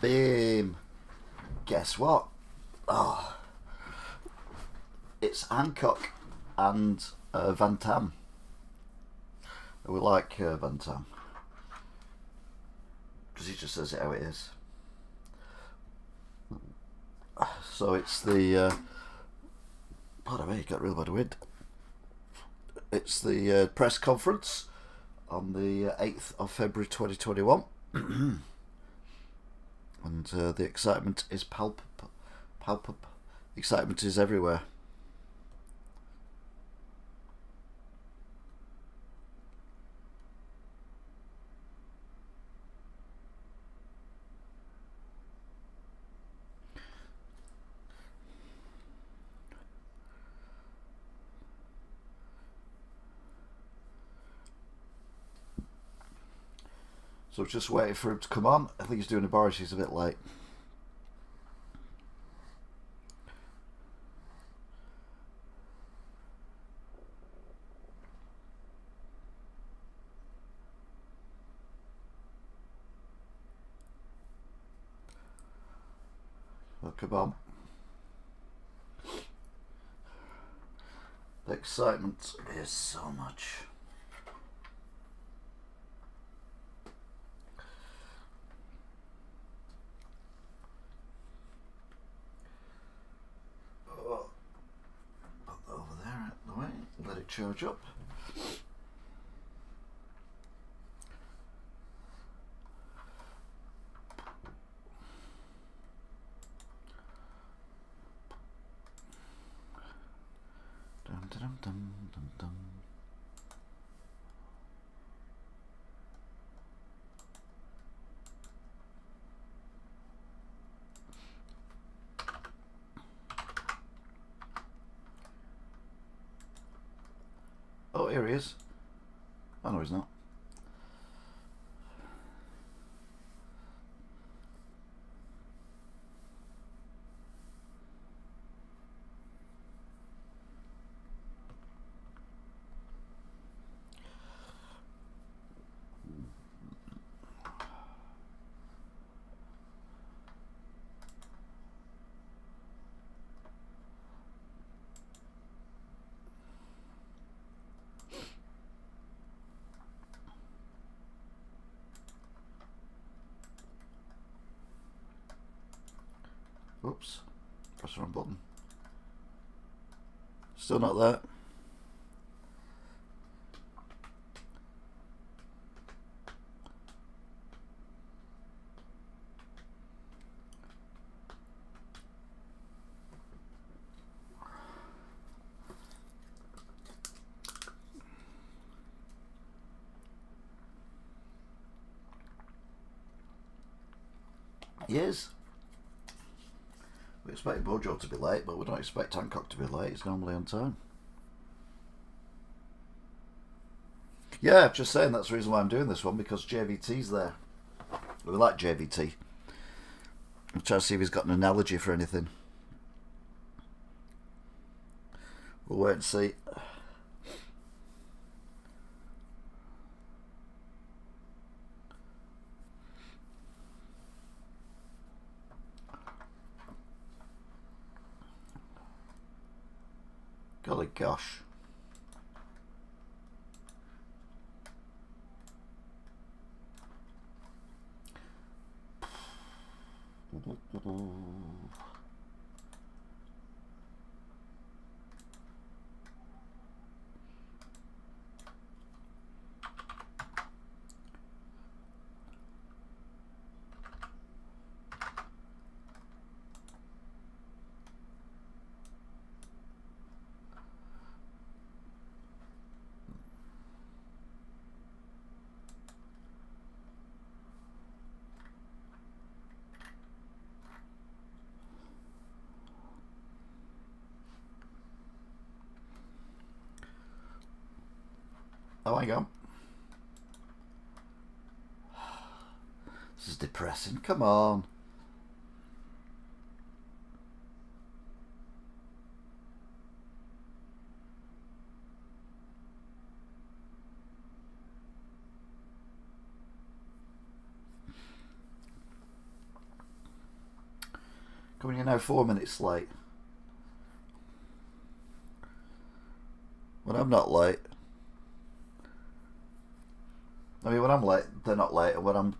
Bim. Guess what? Oh, it's Hancock and Van Tam. We like Van Tam because he just says it how it is. So it's the pardon me, got real bad wind. It's the press conference on the 8th of February 2021. And the excitement is palpable. The excitement is everywhere. So just waiting for him to come on. I think he's doing a Boris. He's a bit late. Well, come on. The excitement is so much. Let it charge up. Dum, dum, dum, dum, dum. Oh, here he is. Oh, no, he's not. Oops, press the wrong button. Still not there. He is. We expect Bojo to be late, but we don't expect Hancock to be late. He's normally on time. Yeah, just saying that's the reason why I'm doing this one, because JVT's there. We like JVT. I'm trying to see if he's got an analogy for anything. We'll wait and see. Golly gosh. Oh, hang on. This is depressing. Come on. Coming in now 4 minutes late. When I'm not late. I mean, when I'm late, they're not late, and when I'm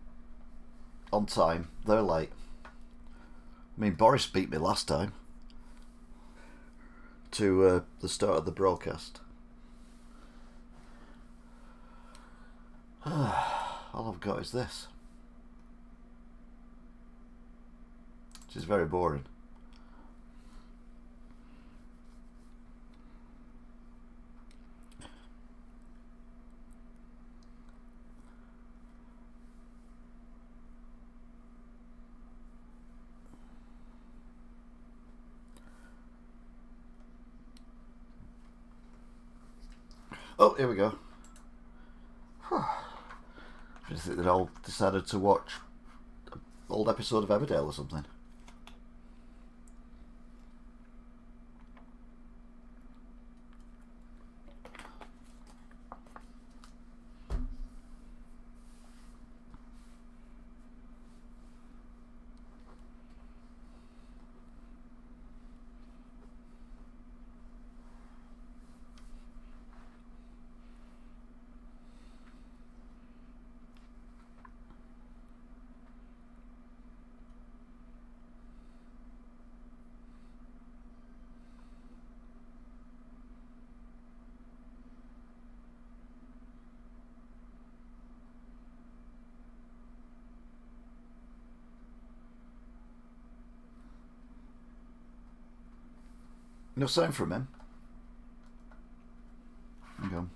on time, they're late. I mean, Boris beat me last time to the start of the broadcast. All I've got is this, which is very boring. Oh, here we go. I just think they'd all decided to watch an old episode of Emmerdale or something. No sound from him. Hang on.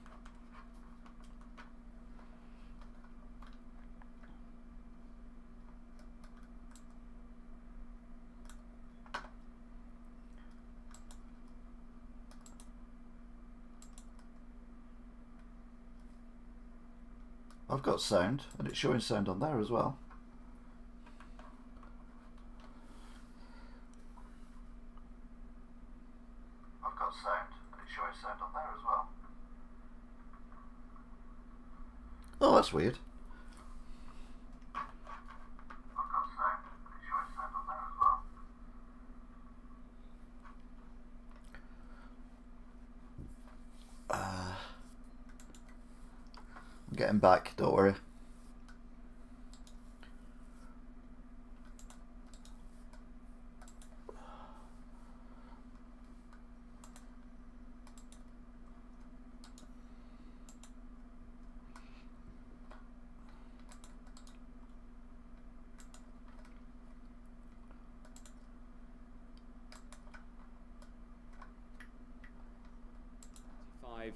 I've got sound, and it's showing sound on there as well. Oh, that's weird. I'm getting back, don't worry.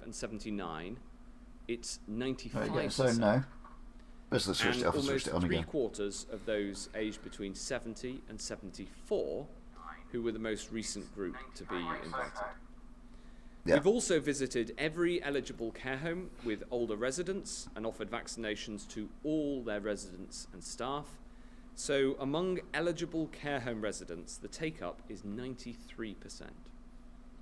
And 79, it's 95%. Right, yeah, so now. Basically switched it off and switched it on again. Three-quarters of those aged between 70 and 74 who were the most recent group to be invited. Yeah. We've also visited every eligible care home with older residents and offered vaccinations to all their residents and staff. So among eligible care home residents, the take-up is 93%.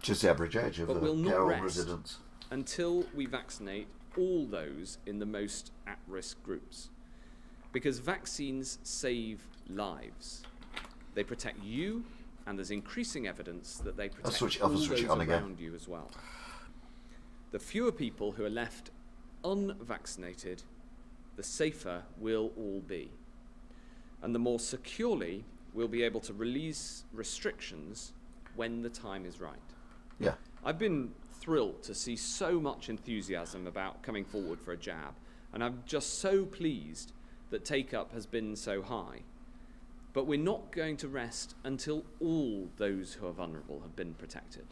Just the average age of but we'll care home rest residents. Until we vaccinate all those in the most at-risk groups. Because vaccines save lives. They protect you, and there's increasing evidence that they protect all those around you as well. The fewer people who are left unvaccinated, the safer we'll all be. And the more securely we'll be able to release restrictions when the time is right. Yeah. I've been thrilled to see so much enthusiasm about coming forward for a jab, and I'm just so pleased that take-up has been so high. But we're not going to rest until all those who are vulnerable have been protected.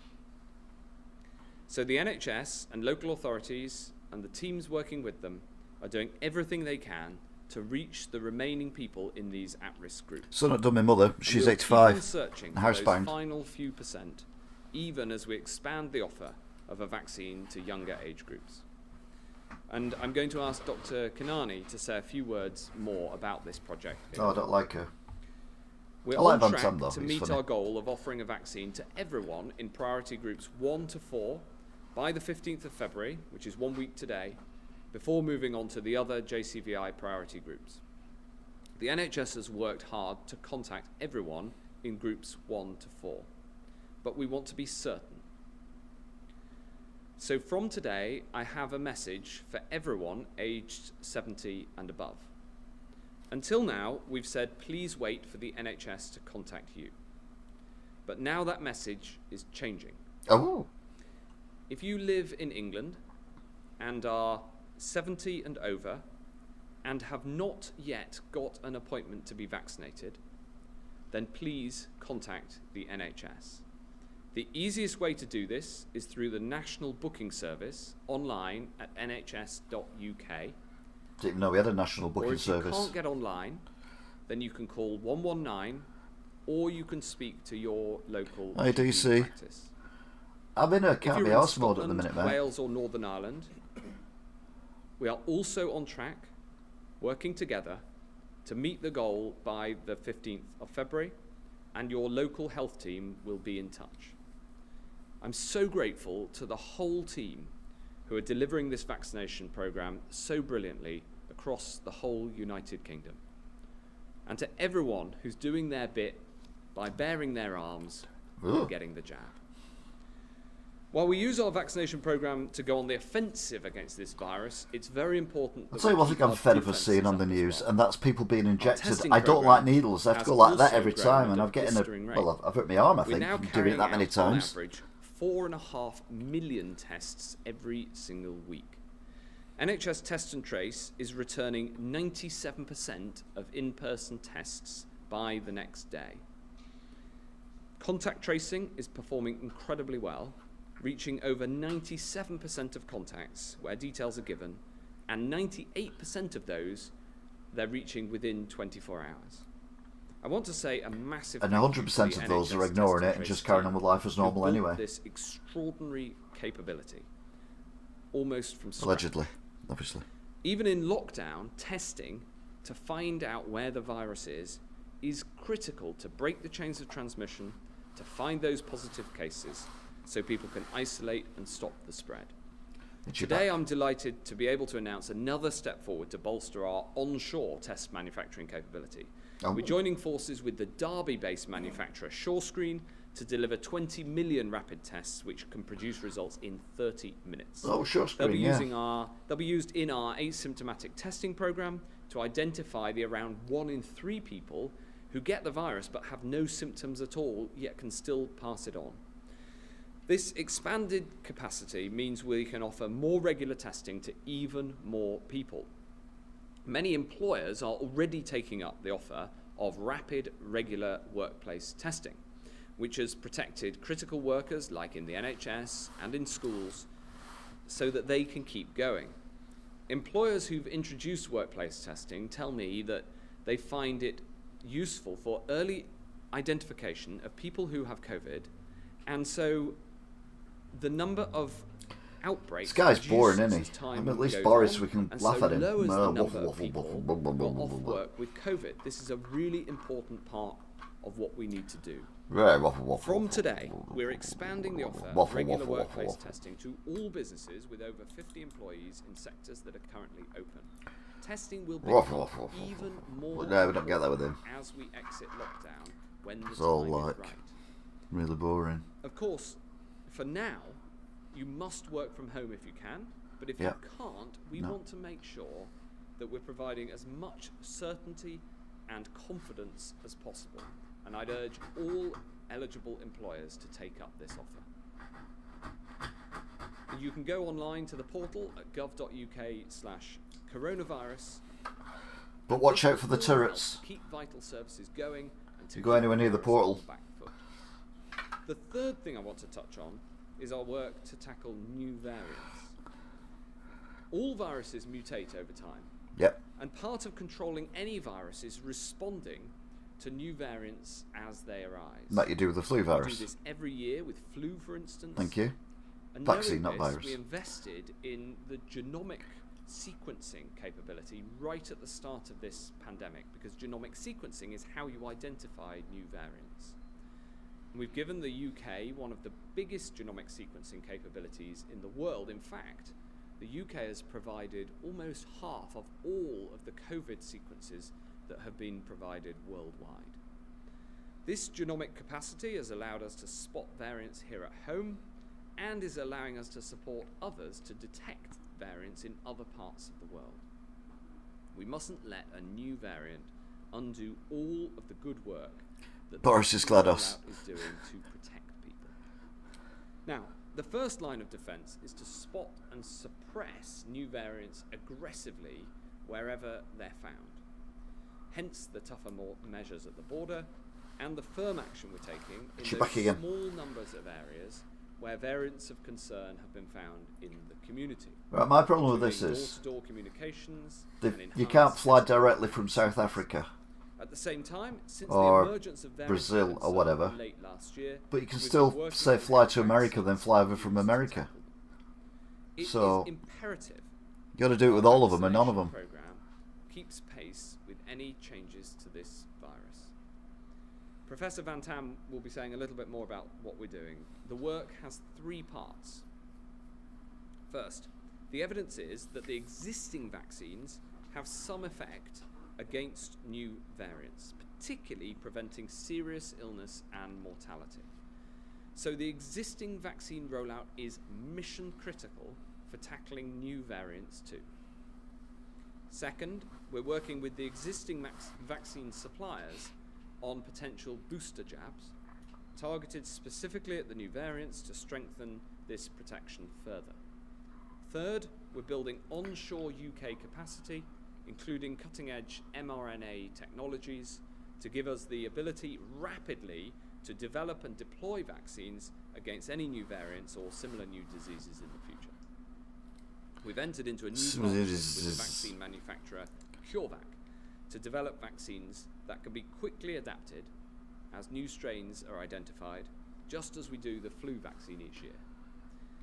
So the NHS and local authorities and the teams working with them are doing everything they can to reach the remaining people in these at-risk groups. So not done my mother, she's we'll 85, keep on searching for those final few percent, even as we expand the offer of a vaccine to younger age groups. And I'm going to ask Dr. Kanani to say a few words more about this project. Oh, I don't like her. We're on track to meet our goal of offering a vaccine to everyone in priority groups 1 to 4 by the 15th of February, which is 1 week today, before moving on to the other JCVI priority groups. The NHS has worked hard to contact everyone in groups 1 to 4, but we want to be certain. So from today, I have a message for everyone aged 70 and above. Until now, we've said, please wait for the NHS to contact you. But now that message is changing. Oh. If you live in England and are 70 and over and have not yet got an appointment to be vaccinated, then please contact the NHS. The easiest way to do this is through the National Booking Service online at nhs.uk. Didn't even know we had a national Or booking if you service. can't get online, then you can call 119, or you can speak to your local Hey, GP DC. practice. I'm in a If can't you're be in arse mode at the Scotland, minute, mate. Wales or Northern Ireland, we are also on track, working together to meet the goal by the 15th of February, and your local health team will be in touch. I'm so grateful to the whole team who are delivering this vaccination programme so brilliantly across the whole United Kingdom. And to everyone who's doing their bit by baring their arms Ooh. and getting the jab. While we use our vaccination programme to go on the offensive against this virus, it's very important I'll that tell you we one thing keep I'm our fed up of defences seeing on the up as news, well. and that's people being injected. testing I don't programme like needles. I have to has go like that also every grown time, at and a I'm getting blistering rate. well, I've hurt my arm, I We're think, now from doing carrying it that many out, on times. average, 4.5 million tests every single week. NHS Test and Trace is returning 97% of in-person tests by the next day. Contact tracing is performing incredibly well, reaching over 97% of contacts where details are given, and 98% of those they're reaching within 24 hours. I want to say a massive And thank you 100% to the of those NHS are ignoring Test and it and Trace just carrying team on with life as who normal built anyway. this extraordinary capability, almost from scratch. Allegedly, obviously. Even in lockdown, testing to find out where the virus is critical to break the chains of transmission, to find those positive cases, so people can isolate and stop the spread. Today, I'm delighted to be able to announce another step forward to bolster our onshore test manufacturing capability. Oh. We're joining forces with the Derby-based manufacturer SureScreen to deliver 20 million rapid tests, which can produce results in 30 minutes. Oh, sure, They'll be, yeah. they'll be used in our asymptomatic testing program to identify the around 1 in 3 people who get the virus but have no symptoms at all, yet can still pass it on. This expanded capacity means we can offer more regular testing to even more people. Many employers are already taking up the offer of rapid, regular workplace testing, which has protected critical workers like in the NHS and in schools so that they can keep going. Employers who've introduced workplace testing tell me that they find it useful for early identification of people who have COVID, and so the number of outbreaks. This guy's boring, reduces isn't he? as time I mean, at least goes Boris, on, we can and laugh so at him. lowers the Waffle, number of waffle, people waffle, blah, blah, who blah, are blah, off blah. work with COVID. This is a really important part of what we need to do. Right, waffle, waffle. From waffle, today, waffle, we're waffle, expanding the offer waffle, of regular waffle, waffle, workplace waffle. testing to all businesses with over 50 employees in sectors that are currently open. Testing will become Waffle, waffle, waffle, even waffle. more No, we don't get that with him. as we exit lockdown when the It's all time like- is right. Really boring. Of course, for now, you must work from home if you can, but if Yeah. you can't, we No. want to make sure that we're providing as much certainty and confidence as possible. And I'd urge all eligible employers to take up this offer. And you can go online to the portal at gov.uk/coronavirus. But watch This out for the will all help turrets. Keep vital services going and to You go keep anywhere near the virus portal. on the back foot. The third thing I want to touch on is our work to tackle new variants. All viruses mutate over time, Yep. and part of controlling any virus is responding to new variants as they arise. Like you do with the flu We do virus. this every year with flu, for instance. Thank you. And Vaccine, knowing not this, virus. we invested in the genomic sequencing capability right at the start of this pandemic, because genomic sequencing is how you identify new variants. And we've given the UK one of the biggest genomic sequencing capabilities in the world. In fact, the UK has provided almost half of all of the COVID sequences that have been provided worldwide. This genomic capacity has allowed us to spot variants here at home and is allowing us to support others to detect variants in other parts of the world. We mustn't let a new variant undo all of the good work that Boris is GLaDOS is doing to protect people. Now, the first line of defense is to spot and suppress new variants aggressively wherever they're found. Hence the tougher measures at the border and the firm action we're taking in those small numbers of areas where variants of concern have been found in the community. Right, my problem with this is door-to-door communications you can't fly directly from South Africa. At the same time, since or the emergence of variants Brazil or whatever, late last year, but you can still say fly to America, then fly over from America. So it is imperative you got to do it with all of them and none of them. Program keeps pace with any changes to this virus. Professor Van Tam will be saying a little bit more about what we're doing. The work has 3 parts. First, the evidence is that the existing vaccines have some effect against new variants, particularly preventing serious illness and mortality. So the existing vaccine rollout is mission critical for tackling new variants too. Second, we're working with the existing vaccine suppliers on potential booster jabs, targeted specifically at the new variants to strengthen this protection further. Third, we're building onshore UK capacity, including cutting-edge mRNA technologies, to give us the ability rapidly to develop and deploy vaccines against any new variants or similar new diseases in the future. We've entered into a new partnership with the vaccine manufacturer CureVac to develop vaccines that can be quickly adapted as new strains are identified, just as we do the flu vaccine each year.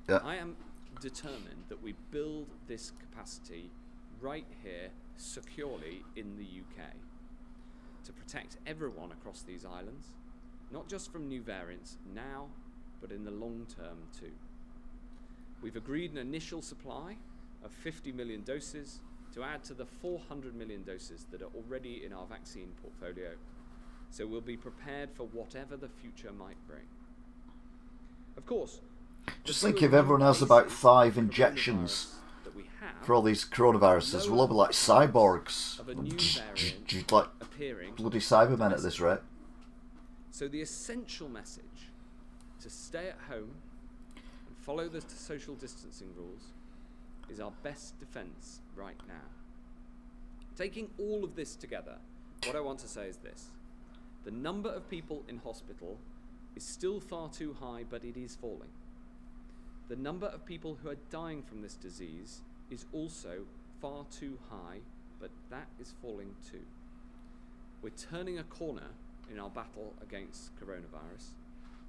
Yeah. I am determined that we build this capacity right here securely in the UK to protect everyone across these islands, not just from new variants now, but in the long term too. We've agreed an initial supply of 50 million doses to add to the 400 million doses that are already in our vaccine portfolio, so we'll be prepared for whatever the future might bring. Of course, just think if everyone has about 5 injections for all these coronaviruses, we'll all be like cyborgs, like bloody Cybermen at this rate. So the essential message to stay at home and follow the social distancing rules is our best defense right now. Taking all of this together, what I want to say is this: the number of people in hospital is still far too high, but it is falling. The number of people who are dying from this disease is also far too high, but that is falling too. We're turning a corner in our battle against coronavirus.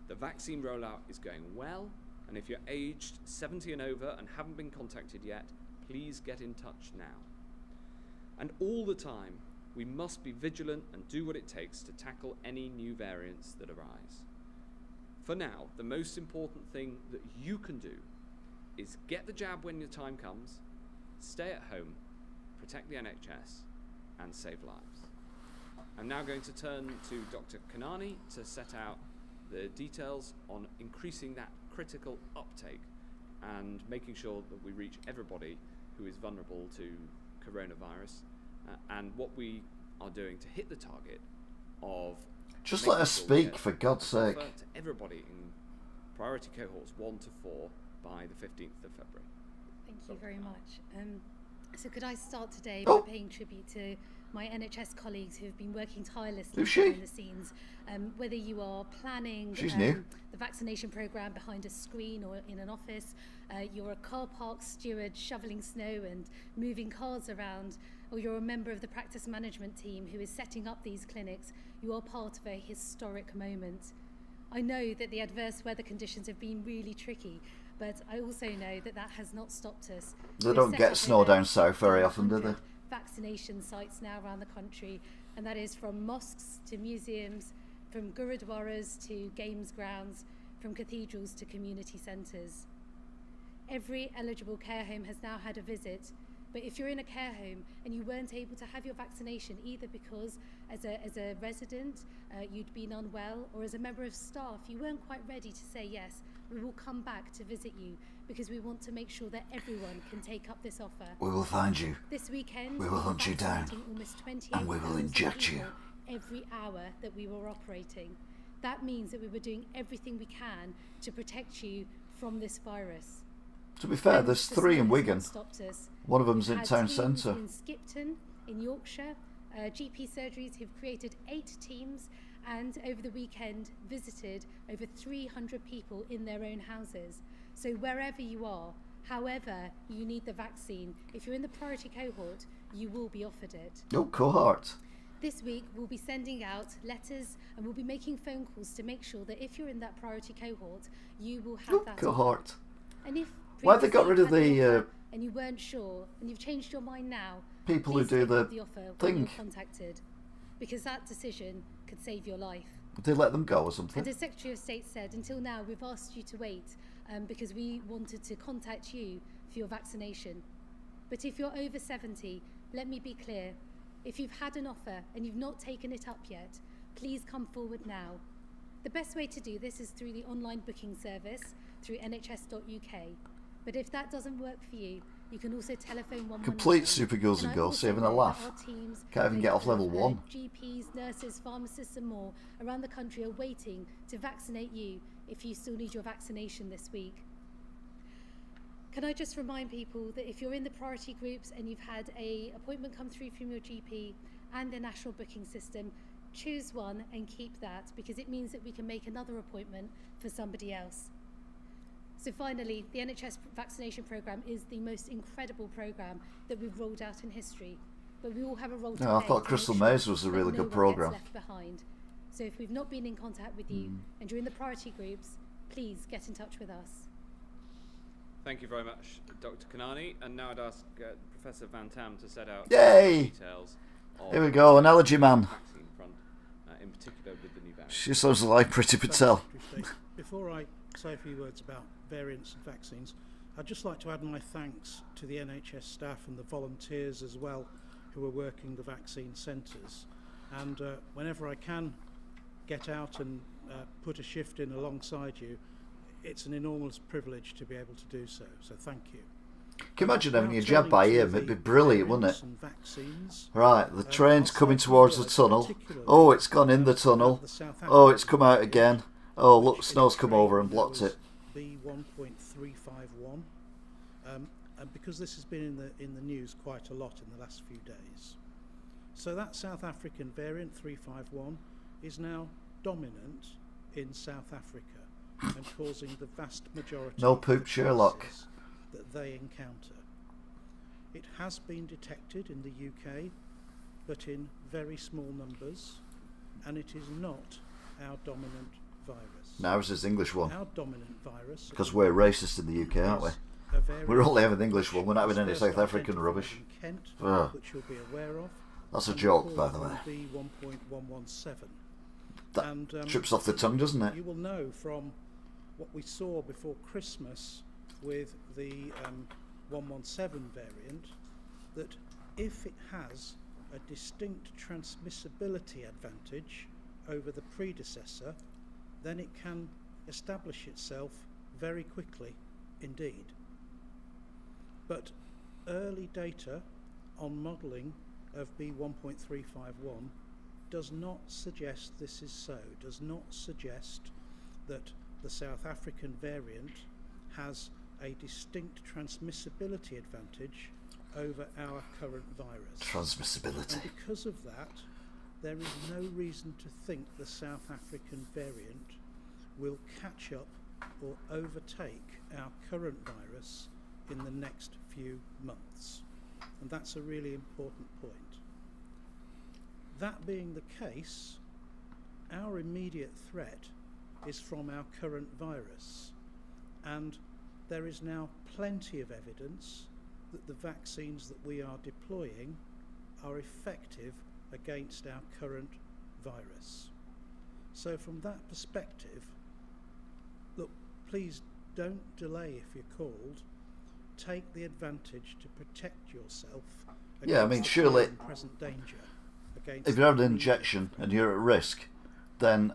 The vaccine rollout is going well, and if you're aged 70 and over and haven't been contacted yet, please get in touch now. And all the time, we must be vigilant and do what it takes to tackle any new variants that arise. For now, the most important thing that you can do is get the jab when your time comes, stay at home, protect the NHS, and save lives. I'm now going to turn to Dr. Kanani to set out the details on increasing that critical uptake and making sure that we reach everybody who is vulnerable to coronavirus, and what we are doing to hit the target of just let us speak, for God's sake. To everybody in priority cohorts 1 to 4 by the 15th of February. Thank you very much. So could I start today by paying tribute to my NHS colleagues who have been working tirelessly behind the scenes. Whether you are planning the vaccination programme behind a screen or in an office, you're a car park steward shoveling snow and moving cars around, or you're a member of the practice management team who is setting up these clinics, you are part of a historic moment. I know that the adverse weather conditions have been really tricky, but I also know that that has not stopped us. They don't get snow down south very often, do they? Vaccination sites now around the country, and that is from mosques to museums, from gurudwaras to games grounds, from cathedrals to community centres. Every eligible care home has now had a visit, But if you're in a care home and you weren't able to have your vaccination, either because as a resident you'd been unwell, or as a member of staff you weren't quite ready to say yes, we will come back to visit you, because we want to make sure that everyone can take up this offer. We will find you. This weekend, we will hunt you down, and we will inject you every hour that we were operating. That means that we were doing everything we can to protect you from this virus. To be fair, there's 3 in Wigan. One of them's in town centre. In Skipton, in Yorkshire, GP surgeries have created 8 teams, and over the weekend visited over 300 people in their own houses. So wherever you are, however you need the vaccine, if you're in the priority cohort, you will be offered it. Oh, cohort. This week we'll be sending out letters, and we'll be making phone calls to make sure that if you're in that priority cohort, you will have that cohort offer. And if why have they got rid of the and you weren't sure, and you've changed your mind now, people who do the offer thing? when you're contacted, because that decision could save your life. Did they let them go or something? And as Secretary of State said, until now we've asked you to wait because we wanted to contact you for your vaccination. But if you're over 70, let me be clear. If you've had an offer and you've not taken it up yet, please come forward now. The best way to do this is through the online booking service, through nhs.uk. But if that doesn't work for you, you can also telephone 119. Complete super girls and girls saving a laugh. Can't even get off level 1. GPs, nurses, pharmacists and more around the country are waiting to vaccinate you if you still need your vaccination this week. Can I just remind people that if you're in the priority groups and you've had an appointment come through from your GP and the national booking system, choose one and keep that, because it means that we can make another appointment for somebody else. So finally, the NHS vaccination programme is the most incredible programme that we've rolled out in history. But we all have a role to play. I thought Crystal Maze was a really good programme. Left behind. So if we've not been in contact with you and you're in the priority groups, please get in touch with us. Thank you very much, Dr. Kanani. And now I'd ask Professor Van Tam to set out details of Here we go, an allergy man. Vaccine front, in particular with the new variant. She sounds like Priti Patel. Before I say a few words about variants and vaccines, I'd just like to add my thanks to the NHS staff and the volunteers as well who are working the vaccine centres. And whenever I can get out and put a shift in alongside you, it's an enormous privilege to be able to do so. So thank you. Can you imagine having your jab by him? It'd be brilliant, wouldn't it? Right, the train's coming towards the tunnel. Oh, it's gone in the tunnel. Oh, it's come out again. Oh, look, snow's come over and blocked it. B1.351, and because this has been in the news quite a lot in the last few days. So that South African variant 351 is now dominant in South Africa and causing the vast majority no poop Sherlock that they encounter. It has been detected in the UK, but in very small numbers, and it is not our dominant virus. No, ours is the English one. Our dominant virus, because we're racist in the UK, aren't we? We're only having the English one. We're not having any South African rubbish. Kent, which you'll be aware of. That's a joke, by the way. B1.117. That trips off the tongue, doesn't it? You will know from what we saw before Christmas with the 117 variant that if it has a distinct transmissibility advantage over the predecessor, then it can establish itself very quickly indeed. But early data on modelling of B1.351 does not suggest this is so, does not suggest that the South African variant has a distinct transmissibility advantage over our current virus. Transmissibility. And because of that, there is no reason to think the South African variant will catch up or overtake our current virus in the next few months. And that's a really important point. That being the case, our immediate threat is from our current virus, and there is now plenty of evidence that the vaccines that we are deploying are effective against our current virus. So from that perspective, look, please don't delay if you're called. take the advantage to protect yourself Yeah, I mean, surely present danger if you have an injection and you're at risk, then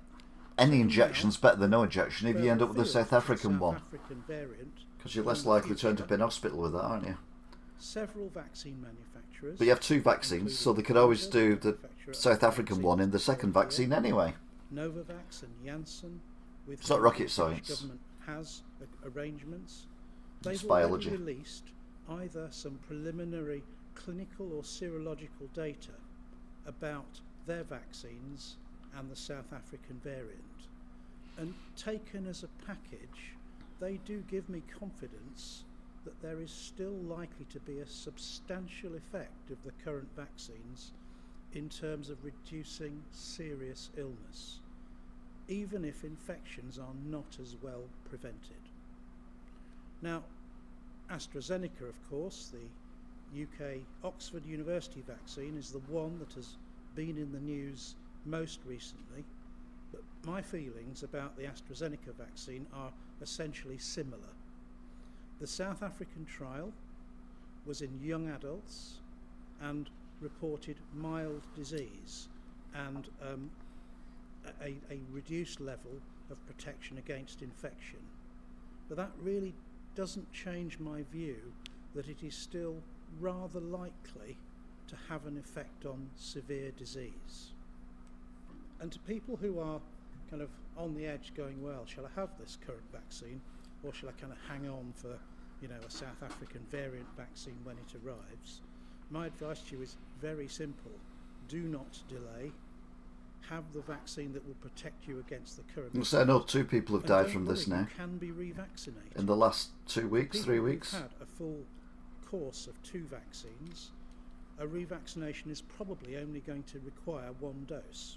any injection's better than no injection if you end up with the South African one. Because you're less likely to end up in hospital with that, aren't you? Several vaccine manufacturers. But you have two vaccines, so they could always do the South African one in the second vaccine anyway. Novavax and Janssen. It's not rocket science. The government has arrangements. It's They've biology. already released either some preliminary clinical or serological data about their vaccines and the South African variant. And taken as a package, they do give me confidence that there is still likely to be a substantial effect of the current vaccines in terms of reducing serious illness, even if infections are not as well prevented. Now, AstraZeneca, of course, the UK Oxford University vaccine, is the one that has been in the news most recently, but my feelings about the AstraZeneca vaccine are essentially similar. The South African trial was in young adults and reported mild disease and a reduced level of protection against infection. But that really doesn't change my view that it is still rather likely to have an effect on severe disease. And to people who are kind of on the edge going, well, shall I have this current vaccine or shall I kind of hang on for, you know, a South African variant vaccine when it arrives? My advice to you is very simple. Do not delay. Have the vaccine that will protect you against the current. So I know 2 people have died from worry, this now. You can be revaccinated. In the last 2 weeks, 3 weeks. People who've had a full course of 2 vaccines, a revaccination is probably only going to require 1 dose.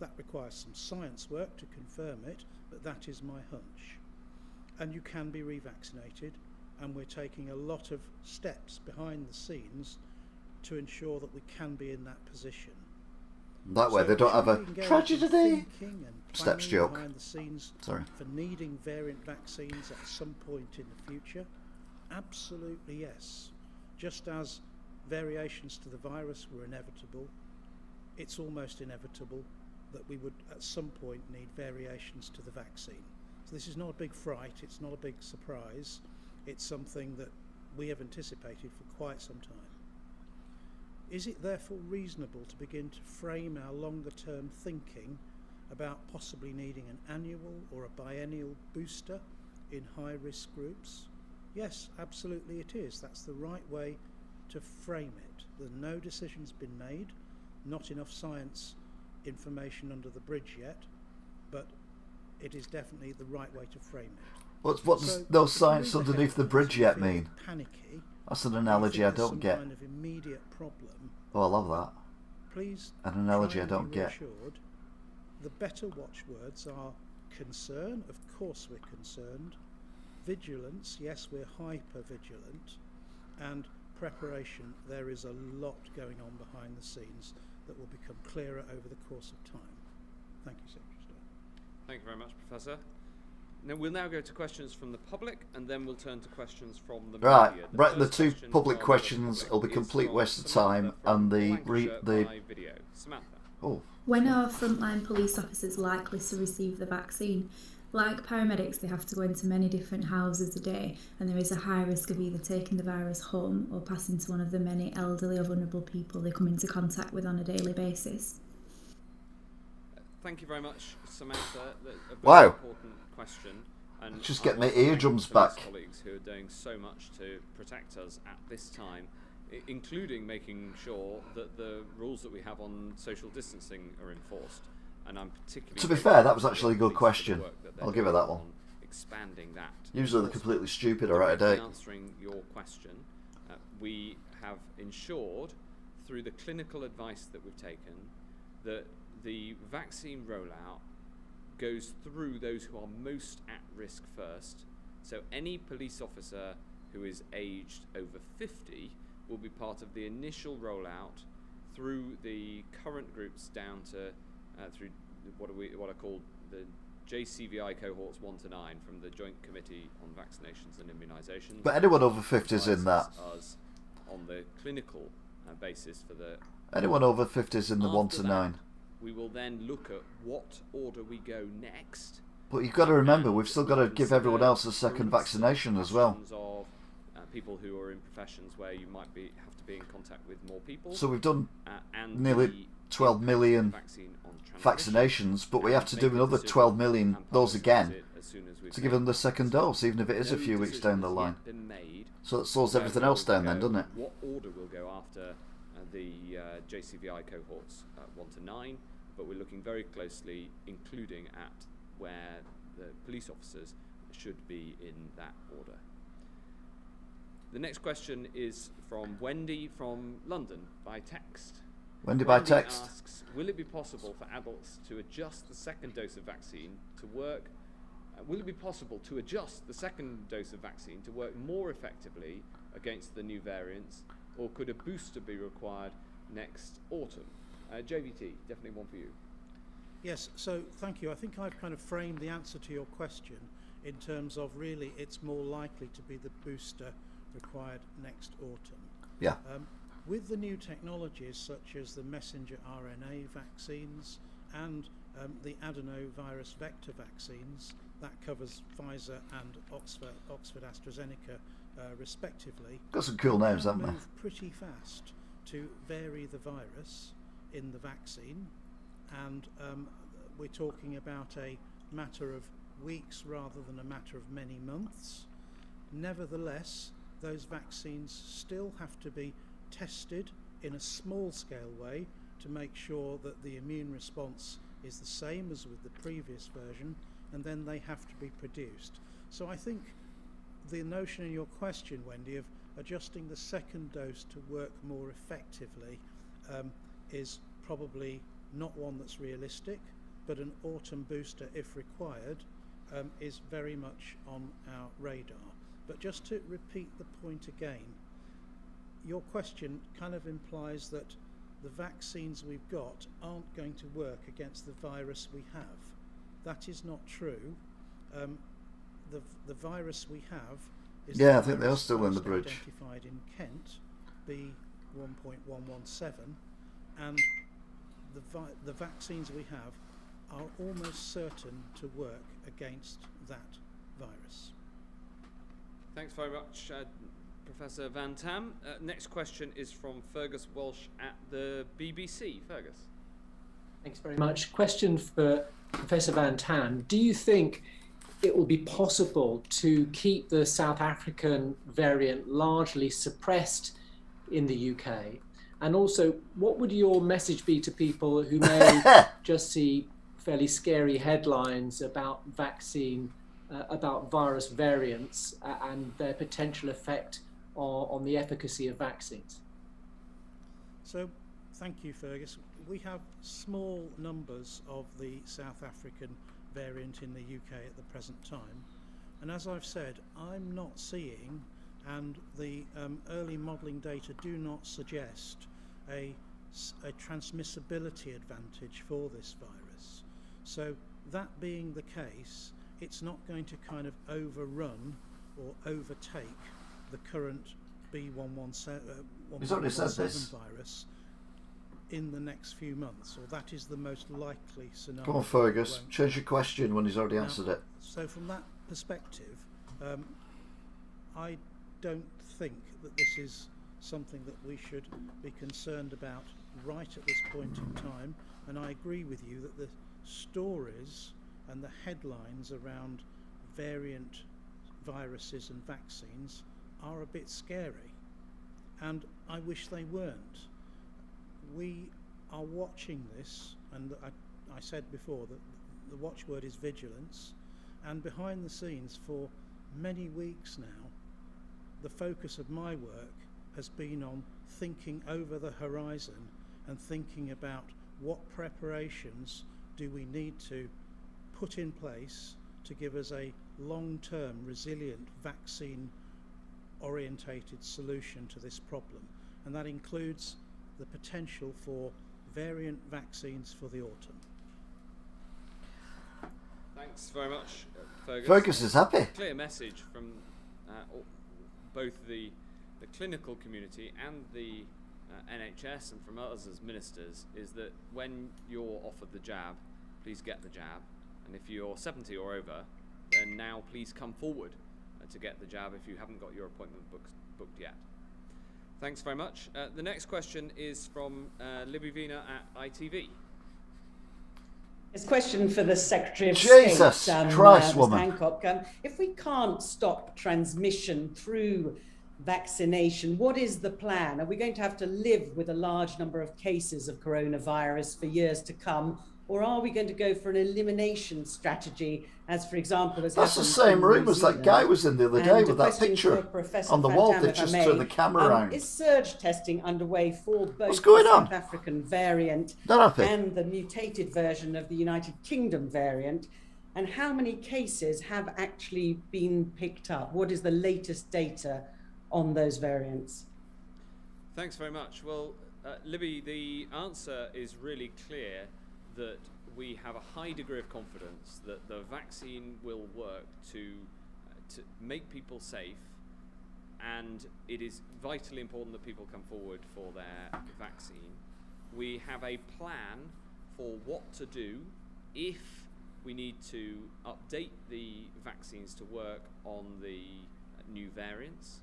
That requires some science work to confirm it, but that is my hunch. And you can be revaccinated, and we're taking a lot of steps behind the scenes to ensure that we can be in that position. That way, So they don't have a tragedy. thinking and Steps planning joke. behind the scenes Sorry. for needing variant vaccines at some point in the future? Absolutely yes. Just as variations to the virus were inevitable, it's almost inevitable that we would at some point need variations to the vaccine. So this is not a big fright, it's not a big surprise, it's something that we have anticipated for quite some time. Is it therefore reasonable to begin to frame our longer term thinking about possibly needing an annual or a biennial booster in high risk groups? Yes, absolutely it is. That's the right way to frame it. No decision's been made, not enough science information under the bridge yet, but it is definitely the right way to frame it. What does no science underneath the bridge yet mean? Panicky. That's an analogy I don't get. Kind of immediate problem. Oh, I love that. Please. An analogy try I and don't be get. reassured. The better watchwords are concern. Of course, we're concerned. Vigilance. Yes, we're hyper vigilant. And preparation. There is a lot going on behind the scenes that will become clearer over the course of time. Thank you, Secretary of State. Thank you very much, Professor. Now we'll now go to questions from the public, and then we'll turn to questions from the media. The first 2 question public from the questions public will be is complete from waste of Samantha time, from and the Lancashire by video. Samantha. Oh. When are frontline police officers likely to receive the vaccine? Like paramedics, they have to go into many different houses a day, and there is a high risk of either taking the virus home or passing to one of the many elderly or vulnerable people they come into contact with on a daily basis. Thank you very much, Samantha. A very Wow. important question. And Just I get my want to thank eardrums the police back. colleagues who are doing so much to protect us at this time, including making sure that the rules that we have on social distancing are enforced. And I'm particularly. To be fair, that was grateful actually a to good the police for the question. work that they're I'll give her doing that one. on expanding that. Usually they're completely stupid or out of date. In answering your question, we have ensured through the clinical advice that we've taken that the vaccine rollout goes through those who are most at risk first. So any police officer who is aged over 50 will be part of the initial rollout through the current groups down to through what are called the JCVI cohorts 1 to 9 from the Joint Committee on Vaccinations and Immunisations. But anyone over 50 is in that. Us on the clinical basis for the... Anyone over 50 is in the 1 to 9. We will then look at what order we go next. But you've got to remember, we've still got to give everyone else a second vaccination as well. Of people who are in professions where you might have to be in contact with more people. So we've done and nearly 12 million vaccinations, but we have to do another 12 million those again to give them the second dose, even if it is a few weeks down the line. So that slows everything else down then, doesn't it? What order will go after the JCVI cohorts 1 to 9, but we're looking very closely, including at where the police officers should be in that order. The next question is from Wendy from London by text. Wendy by text asks, will it be possible for adults to adjust the second dose of vaccine to work? Will it be possible to adjust the second dose of vaccine to work more effectively against the new variants, or could a booster be required next autumn? JVT, definitely one for you. Yes, so thank you. I think I've kind of framed the answer to your question in terms of really it's more likely to be the booster required next autumn. Yeah. With the new technologies such as the messenger RNA vaccines and the adenovirus vector vaccines, that covers Pfizer and Oxford AstraZeneca respectively. Got some cool names, haven't they? Move pretty fast to vary the virus in the vaccine, and we're talking about a matter of weeks rather than a matter of many months. Nevertheless, those vaccines still have to be tested in a small scale way to make sure that the immune response is the same as with the previous version, and then they have to be produced. So I think the notion in your question, Wendy, of adjusting the second dose to work more effectively is probably not one that's realistic, but an autumn booster, if required, is very much on our radar. But just to repeat the point again, your question kind of implies that the vaccines we've got aren't going to work against the virus we have. That is not true. The virus we have is I think they are still in the bridge. Identified in Kent, B1.117, and the vaccines we have are almost certain to work against that virus. Thanks very much, Professor Van Tam. Next question is from Fergus Walsh at the BBC. Fergus. Thanks very much. Question for Professor Van Tam. Do you think it will be possible to keep the South African variant largely suppressed in the UK? And also, what would your message be to people who may just see fairly scary headlines about about virus variants and their potential effect on the efficacy of vaccines? So, thank you, Fergus. We have small numbers of the South African variant in the UK at the present time. And as I've said, I'm not seeing, and the early modelling data do not suggest, a transmissibility advantage for this virus. So that being the case, it's not going to kind of overrun or overtake the current B117 virus in the next few months, or that is the most likely scenario. Come on, Fergus, change your question when he's already answered it. So from that perspective, I don't think that this is something that we should be concerned about right at this point in time, and I agree with you that the stories and the headlines around variant viruses and vaccines are a bit scary, and I wish they weren't. We are watching this, and I said before that the watchword is vigilance, and behind the scenes for many weeks now, the focus of my work has been on thinking over the horizon and thinking about what preparations do we need to put in place to give us a long-term resilient vaccine orientated solution to this problem, and that includes the potential for variant vaccines for the autumn. Thanks very much, Fergus. Fergus is happy. Clear message from both the clinical community and the NHS and from us as ministers is that when you're offered the jab, please get the jab. And if you're 70 or over, then now please come forward to get the jab if you haven't got your appointment booked yet. Thanks very much. The next question is from Libby Wiener at ITV. It's a question for the Secretary of Jesus State, Christ, Ms. woman. Hancock. If we can't stop transmission through vaccination, what is the plan? Are we going to have to live with a large number of cases of coronavirus for years to come? Or are we going to go for an elimination strategy, as, for example, as That's the happened same in room New as that Zealand? guy was in the other day And with a that question picture for Professor on the Van wall. Dam, They if I just may. turned the camera around. Is surge testing underway for both What's going the on? South African variant Not happy. and the mutated version of the United Kingdom variant? And how many cases have actually been picked up? What is the latest data on those variants? Thanks very much. Well, Libby, the answer is really clear that we have a high degree of confidence that the vaccine will work to make people safe, and it is vitally important that people come forward for their vaccine. We have a plan for what to do if we need to update the vaccines to work on the new variants,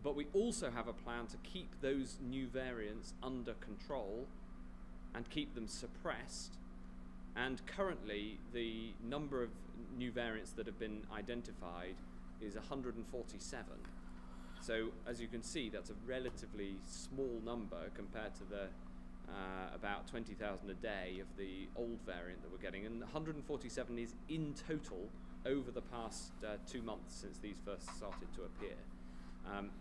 but we also have a plan to keep those new variants under control and keep them suppressed. And currently, the number of new variants that have been identified is 147. So, as you can see, that's a relatively small number compared to the about 20,000 a day of the old variant that we're getting. And 147 is in total over the past 2 months since these first started to appear.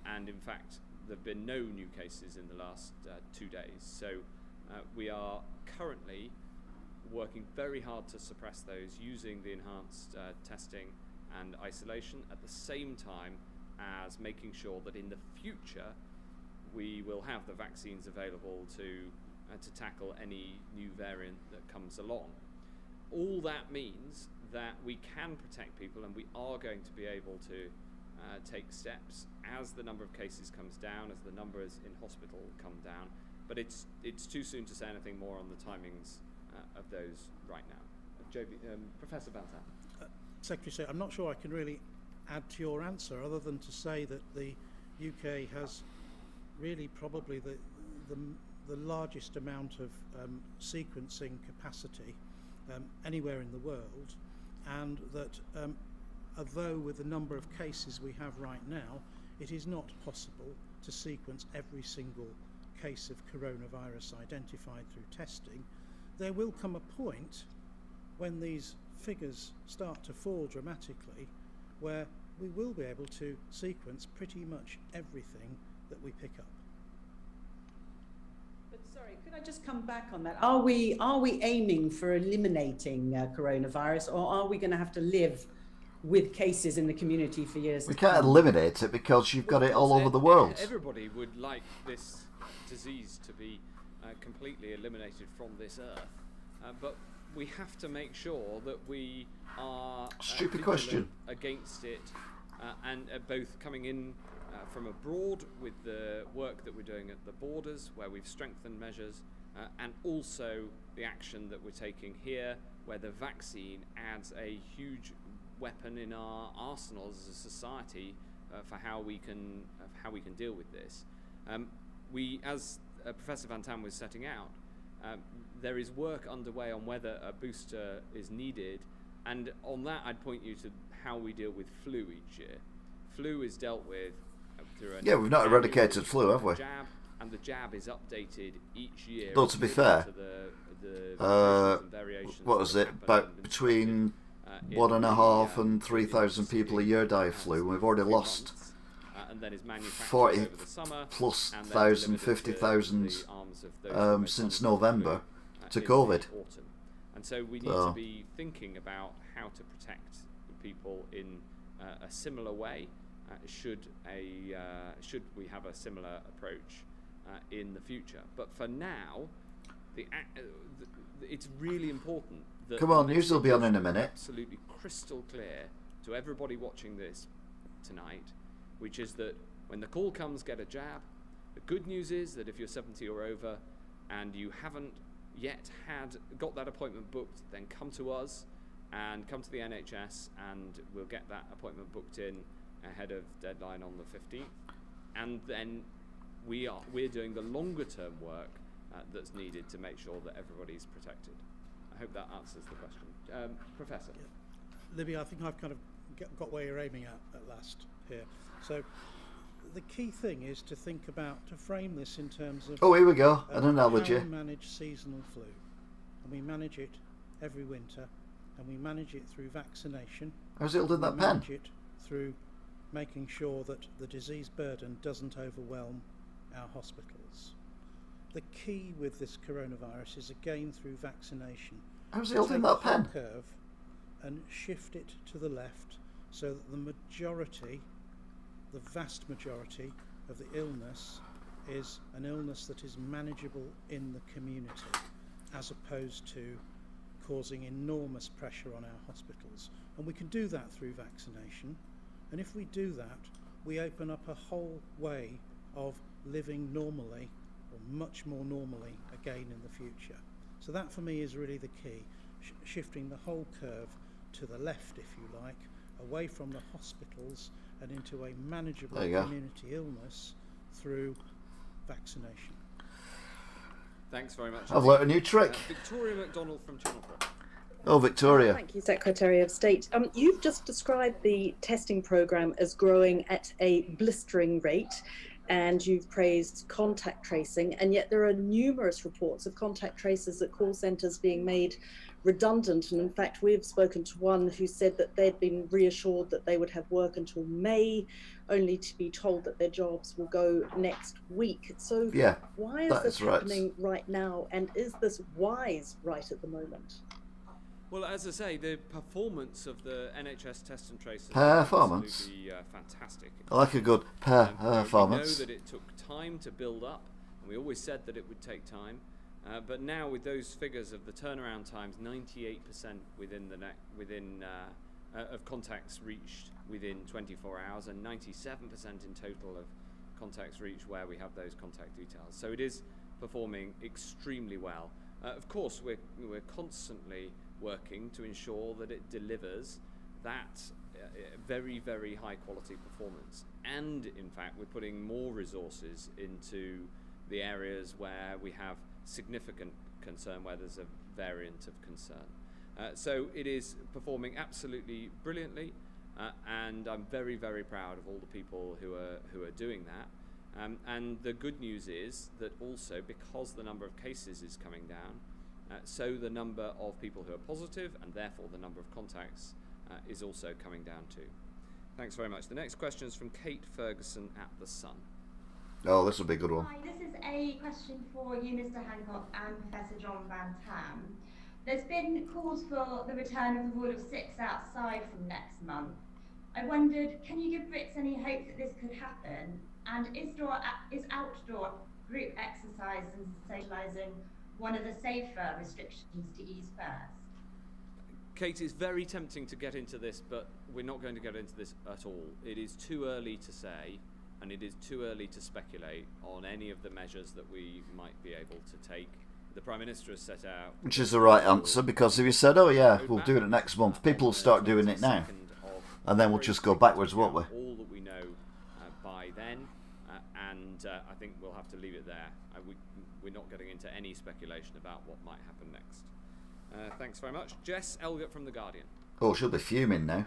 And in fact, there have been no new cases in the last 2 days. So we are currently working very hard to suppress those using the enhanced testing and isolation, at the same time as making sure that in the future we will have the vaccines available to tackle any new variant that comes along. All that means that we can protect people, and we are going to be able to take steps as the number of cases comes down, as the numbers in hospital come down. But it's too soon to say anything more on the timings of those right now. Professor Van Dam. Secretary of State, I'm not sure I can really add to your answer other than to say that the UK has really probably the largest amount of sequencing capacity anywhere in the world, and that although with the number of cases we have right now, it is not possible to sequence every single case of coronavirus identified through testing, there will come a point when these figures start to fall dramatically where we will be able to sequence pretty much everything that we pick up. But sorry, could I just come back on that? Are we aiming for eliminating coronavirus, or are we going to have to live with cases in the community for years? We can't eliminate it because you've got it all over the world. Everybody would like this disease to be completely eliminated from this earth, but we have to make sure that we are stupid question against it, and both coming in from abroad with the work that we're doing at the borders, where we've strengthened measures, and also the action that we're taking here, where the vaccine adds a huge weapon in our arsenal as a society for how we can deal with this. We, as Professor Van Dam was setting out, there is work underway on whether a booster is needed, and on that I'd point you to how we deal with flu each year. Flu is dealt with through we've not eradicated flu, have we? Jab, and the jab is updated each year. Though to be fair, variations what was it? About between 1,500 and 3,000 people a year die of flu. We've already lost 40 plus thousand, 50,000 since November to COVID. And so we need to be thinking about how to protect people in a similar way. Should we have a similar approach in the future? But for now, it's really important that... Come on, news will be on in a minute. Absolutely crystal clear to everybody watching this tonight, which is that when the call comes, get a jab. The good news is that if you're 70 or over and you haven't yet got that appointment booked, then come to us and come to the NHS, and we'll get that appointment booked in ahead of deadline on the 15th. And then we're doing the longer term work that's needed to make sure that everybody's protected. I hope that answers the question. Professor. Yeah. Libby, I think I've kind of got where you're aiming at last here. So the key thing is to think about, to frame this in terms of... Oh, here we go, an analogy. How we manage seasonal flu. And we manage it every winter, and we manage it through vaccination. How's it holding that pen? We manage it through making sure that the disease burden doesn't overwhelm our hospitals. The key with this coronavirus is again through vaccination. How's it holding that pen? Curve and shift it to the left so that the majority, the vast majority of the illness is an illness that is manageable in the community, as opposed to causing enormous pressure on our hospitals. And we can do that through vaccination. And if we do that, we open up a whole way of living normally, or much more normally again in the future. So that for me is really the key, shifting the whole curve to the left, if you like, away from the hospitals and into a manageable community illness through vaccination. Thanks very much. I've learnt a new trick. Victoria McDonald from Channel 4. Oh, Victoria. Thank you, Secretary of State. You've just described the testing programme as growing at a blistering rate, and you've praised contact tracing, and yet there are numerous reports of contact tracers at call centres being made redundant. And in fact, we've spoken to one who said that they'd been reassured that they would have work until May, only to be told that their jobs will go next week. So why is this happening right now, and is this wise right at the moment? Well, as I say, the performance of the NHS test and trace is absolutely fantastic. I like a good performance. We know that it took time to build up, and we always said that it would take time. But now with those figures of the turnaround times, 98% of contacts reached within 24 hours, and 97% in total of contacts reached where we have those contact details. So it is performing extremely well. Of course, we're constantly working to ensure that it delivers that very, very high quality performance. And in fact, we're putting more resources into the areas where we have significant concern, where there's a variant of concern. So it is performing absolutely brilliantly, and I'm very, very proud of all the people who are doing that. And the good news is that also, because the number of cases is coming down, so the number of people who are positive, and therefore the number of contacts, is also coming down too. Thanks very much. The next question is from Kate Ferguson at The Sun. Oh, this will be a good one. Hi, this is a question for you, Mr. Hancock, and Professor John Van Tam. There's been calls for the return of the rule of 6 outside from next month. I wondered, can you give Brits any hope that this could happen? And is outdoor group exercise and socialising one of the safer restrictions to ease first? Kate, it's very tempting to get into this, but we're not going to get into this at all. It is too early to say, and it is too early to speculate on any of the measures that we might be able to take. The Prime Minister has set out... Which is the right answer, because if you said, oh yeah, we'll do it next month, people will start doing it now. And then we'll just go backwards, won't we? All that we know by then, and I think we'll have to leave it there. We're not getting into any speculation about what might happen next. Thanks very much. Jess Elgott from The Guardian. Oh, she'll be fuming now.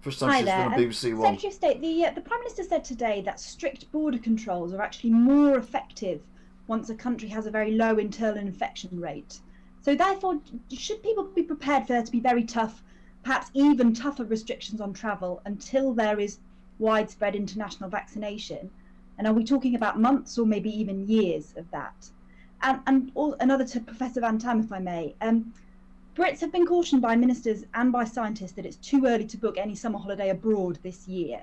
First time she's been on BBC One. Secretary of State, the Prime Minister said today that strict border controls are actually more effective once a country has a very low internal infection rate. So therefore, should people be prepared for there to be very tough, perhaps even tougher restrictions on travel until there is widespread international vaccination? And are we talking about months or maybe even years of that? And another to Professor Van Tam, if I may. Brits have been cautioned by ministers and by scientists that it's too early to book any summer holiday abroad this year.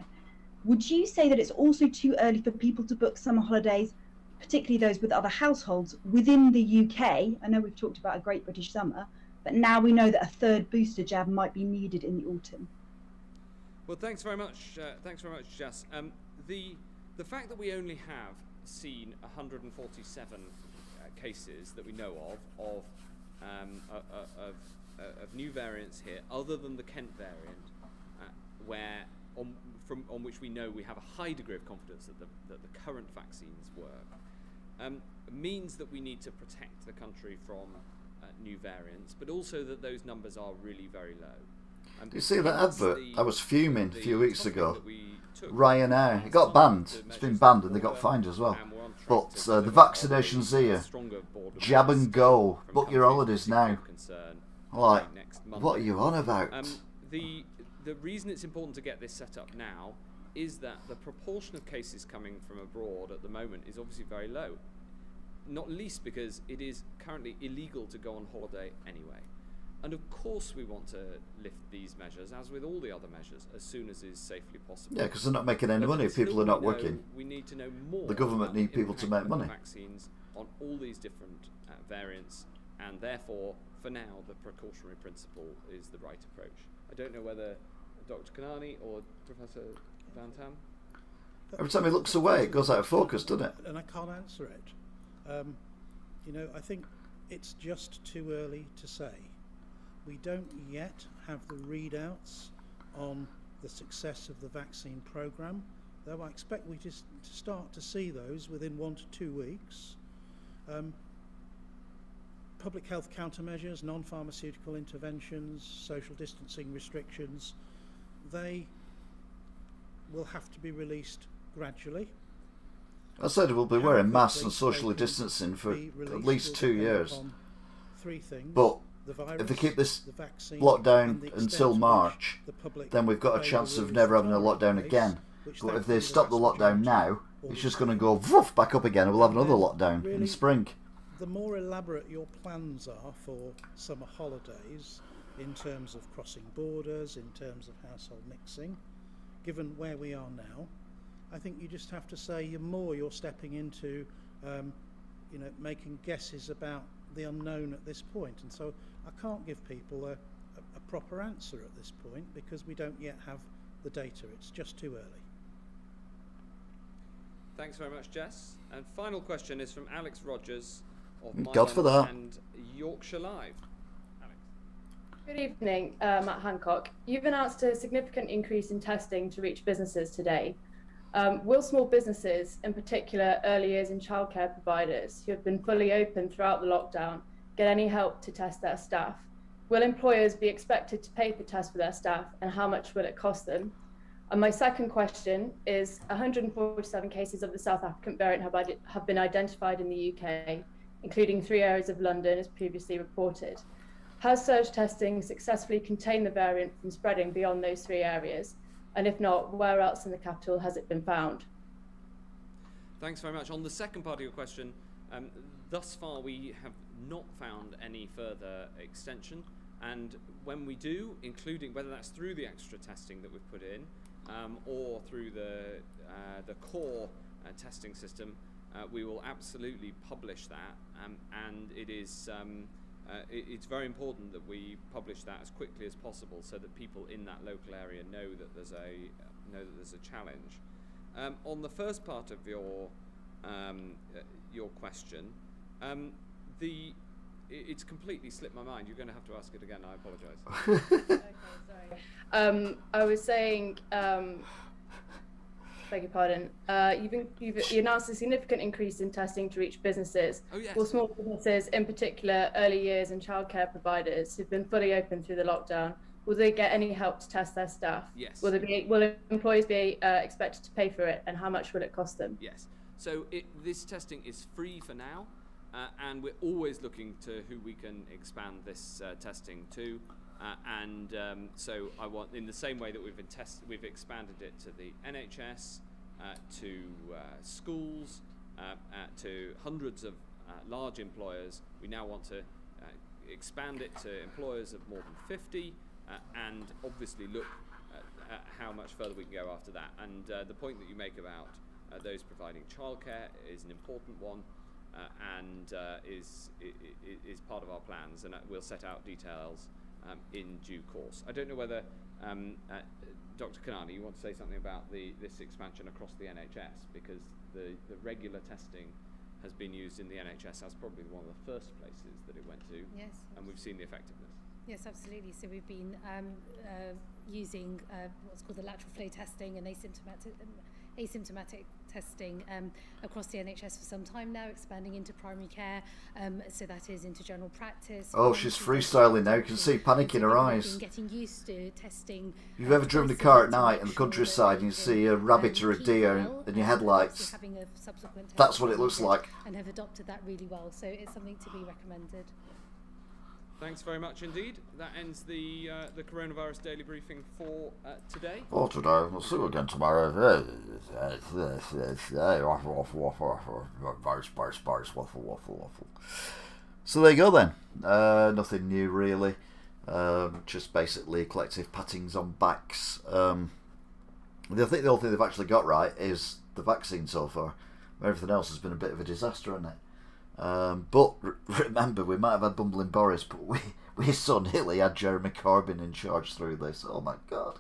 Would you say that it's also too early for people to book summer holidays particularly those with other households within the UK. I know we've talked about a Great British Summer, but now we know that a third booster jab might be needed in the autumn. Well, thanks very much, Jess. The fact that we only have seen 147 cases that we know of new variants here, other than the Kent variant, on which we know we have a high degree of confidence that the current vaccines work, means that we need to protect the country from new variants, but also that those numbers are really very low. You see that advert? I was fuming a few weeks ago. Ryanair, it got banned. It's been banned and they got fined as well. But the vaccination's here. Jab and go. Book your holidays now. Like, what are you on about? The reason it's important to get this set up now is that the proportion of cases coming from abroad at the moment is obviously very low. Not least because it is currently illegal to go on holiday anyway. And of course we want to lift these measures, as with all the other measures, as soon as is safely possible. Yeah, because they're not making any money if people are not working. We need to know more. The government need people to make money. Vaccines on all these different variants, and therefore, for now, the precautionary principle is the right approach. I don't know whether Dr. Kanani or Professor Van Tam. Every time he looks away, it goes out of focus, doesn't it? And I can't answer it. I think it's just too early to say. We don't yet have the readouts on the success of the vaccine programme, though I expect we just to start to see those within 1 to 2 weeks. Public health countermeasures, non-pharmaceutical interventions, social distancing restrictions, they will have to be released gradually. I said we'll be wearing masks and socially distancing for at least 2 years. But if they keep this lockdown until March, then we've got a chance of never having a lockdown again. But if they stop the lockdown now, it's just going to go woof back up again, and we'll have another lockdown in the spring. The more elaborate your plans are for summer holidays, in terms of crossing borders, in terms of household mixing, given where we are now, I think you just have to say the more you're stepping into, making guesses about the unknown at this point. And so I can't give people a proper answer at this point because we don't yet have the data. It's just too early. Thanks very much, Jess. And final question is from Alex Rogers of God for that. And Yorkshire Live. Alex. Good evening, Matt Hancock. You've announced a significant increase in testing to reach businesses today. Will small businesses, in particular early years and childcare providers who have been fully open throughout the lockdown, get any help to test their staff? Will employers be expected to pay for tests for their staff, and how much will it cost them? And my second question is 147 cases of the South African variant have been identified in the UK, including 3 areas of London as previously reported. Has surge testing successfully contained the variant from spreading beyond those 3 areas? And if not, where else in the capital has it been found? Thanks very much. On the second part of your question, thus far we have not found any further extension, and when we do, including whether that's through the extra testing that we've put in or through the core testing system, we will absolutely publish that, and it is it's very important that we publish that as quickly as possible so that people in that local area know that there's a challenge. On the first part of your question, it's completely slipped my mind. You're going to have to ask it again. I apologise. Okay, sorry. I was saying, beg your pardon. You announced a significant increase in testing to reach businesses. Oh, yes. Will small businesses, in particular early years and childcare providers who've been fully open through the lockdown, will they get any help to test their staff? Yes. Will employees be expected to pay for it, and how much will it cost them? Yes. So this testing is free for now, and we're always looking to who we can expand this testing to. So I want, in the same way that we've expanded it to the NHS, to schools, to hundreds of large employers. We now want to expand it to employers of more than 50, and obviously look at how much further we can go after that. And the point that you make about those providing childcare is an important one, and is part of our plans, and we'll set out details in due course. I don't know whether Dr. Kanani, you want to say something about this expansion across the NHS, because the regular testing has been used in the NHS as probably one of the first places that it went to. Yes. And we've seen the effectiveness. Yes, absolutely. So we've been using what's called the lateral flow testing and asymptomatic testing across the NHS for some time now, expanding into primary care, so that is into general practice. Oh, she's freestyling now. You can see panic in her eyes. Getting used to testing. If you've ever driven a car at night in the countryside and you see a rabbit or a deer in your headlights, that's what it looks like. And have adopted that really well, so it's something to be recommended. Thanks very much indeed. That ends the coronavirus daily briefing for today. For today, we'll see you again tomorrow. Waffle. So there you go then. Nothing new really. Just basically collective pattings on backs. I think the only thing they've actually got right is the vaccine so far. Everything else has been a bit of a disaster, hasn't it? But remember, we might have had bumbling Boris, but we so nearly had Jeremy Corbyn in charge through this. Oh my God.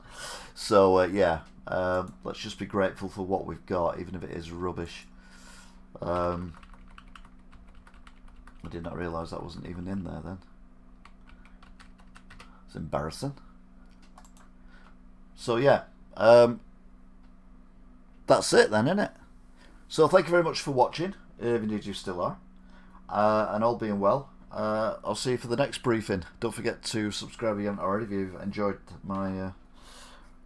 So yeah, let's just be grateful for what we've got, even if it is rubbish. I did not realise that wasn't even in there then. It's embarrassing. So yeah, that's it then, isn't it? So thank you very much for watching, if indeed you still are. And all being well, I'll see you for the next briefing. Don't forget to subscribe if you haven't already, if you've enjoyed my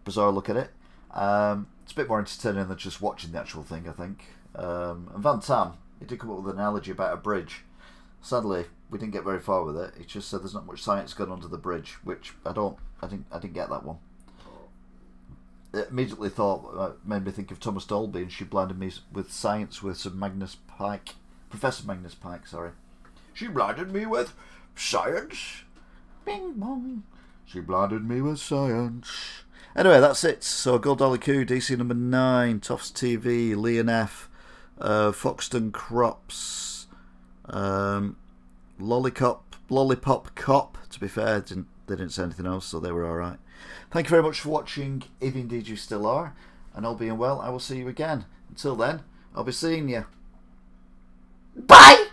bizarre look at it. It's a bit more entertaining than just watching the actual thing, I think. And Van Tam, he did come up with an analogy about a bridge. Sadly, we didn't get very far with it. He just said there's not much science gone under the bridge, which I didn't get that one. It immediately made me think of Thomas Dolby, and she blinded me with science with some Professor Magnus Pike, sorry. She blinded me with science. Bing bong. She blinded me with science. Anyway, that's it. So Gold Dollar Q, DC number 9, Toffs TV, Leon F, Foxton Crops, Lollipop Cop. To be fair, they didn't say anything else, so they were alright. Thank you very much for watching, if indeed you still are. And all being well, I will see you again. Until then, I'll be seeing you. Bye!